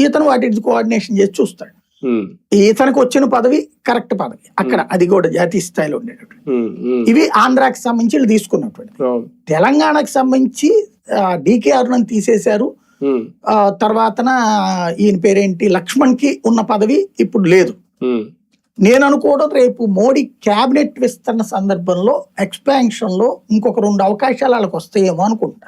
ఇతను వాటి కోఆర్డినేషన్ చేసి చూస్తాడు. ఇతనికి వచ్చిన పదవి కరెక్ట్ పదవి అక్కడ, అది కూడా జాతీయ స్థాయిలో ఉండేటటువంటి. ఇవి ఆంధ్రాకి సంబంధించి వీళ్ళు తీసుకున్నటువంటి. తెలంగాణకు సంబంధించి డికే అరుణ్ తీసేశారు. తర్వాతన ఈయన పేరేంటి లక్ష్మణ్ కి ఉన్న పదవి ఇప్పుడు లేదు. నేను అనుకోవడం రేపు మోడీ క్యాబినెట్ విస్తరణ సందర్భంలో ఎక్స్పాన్షన్ లో ఇంకొక 2 అవకాశాలు వాళ్ళకి వస్తాయేమో అనుకుంటా.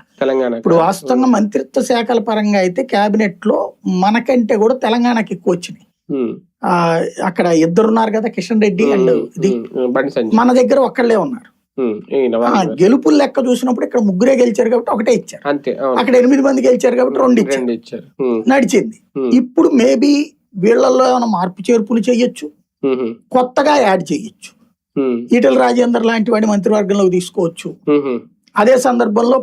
ఇప్పుడు వాస్తవంగా మంత్రిత్వ శాఖల పరంగా అయితే క్యాబినెట్ లో మనకంటే కూడా తెలంగాణకి ఎక్కువ వచ్చినాయి. అక్కడ 2 ఉన్నారు కదా, కిషన్ రెడ్డి అండ్ ఇది. మన దగ్గర ఒక్కళ్ళే ఉన్నారు. గెలుపులు లెక్క చూసినప్పుడు ఇక్కడ 3 గెలిచారు కాబట్టి 1 ఇచ్చారు. అక్కడ 8 మంది గెలిచారు కాబట్టి 2 ఇచ్చారు. నడిచింది. ఇప్పుడు మేబీ వీళ్ళల్లో ఏమైనా మార్పు చేర్పులు చేయొచ్చు, కొత్తగా యాడ్ చేయొచ్చు. ఈటెల రాజేందర్ లాంటి వాడి మంత్రివర్గంలోకి తీసుకోవచ్చు. అదే సందర్భంలో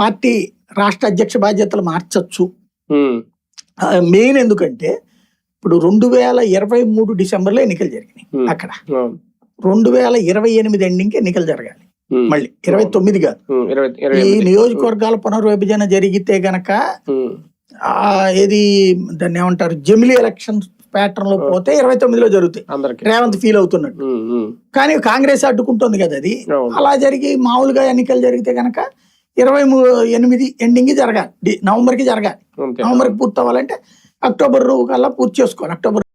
పార్టీ రాష్ట్ర అధ్యక్ష బాధ్యతలు మార్చచ్చు. మెయిన్ ఎందుకంటే ఇప్పుడు 2023 డిసెంబర్లో ఎన్నికలు జరిగినాయి. అక్కడ 2028 ఎండింగ్కి ఎన్నికలు జరగాలి. మళ్ళీ 29 కాదు. ఈ నియోజకవర్గాల పునర్విభజన జరిగితే గనక ఏది దాన్ని ఏమంటారు, జమిలీ ఎలక్షన్ ప్యాటర్న్ లో పోతే 29లో జరుగుతాయి. రేవంత్ ఫీల్ అవుతున్నట్టు. కానీ కాంగ్రెస్ అడ్డుకుంటుంది కదా అది. అలా జరిగి మామూలుగా ఎన్నికలు జరిగితే గనక 28 ఎండింగ్ జరగాలి, నవంబర్కి జరగాలి. నవంబర్కి పూర్తి అవ్వాలంటే అక్టోబర్ కల్లా పూర్తి చేసుకోవాలి. అక్టోబర్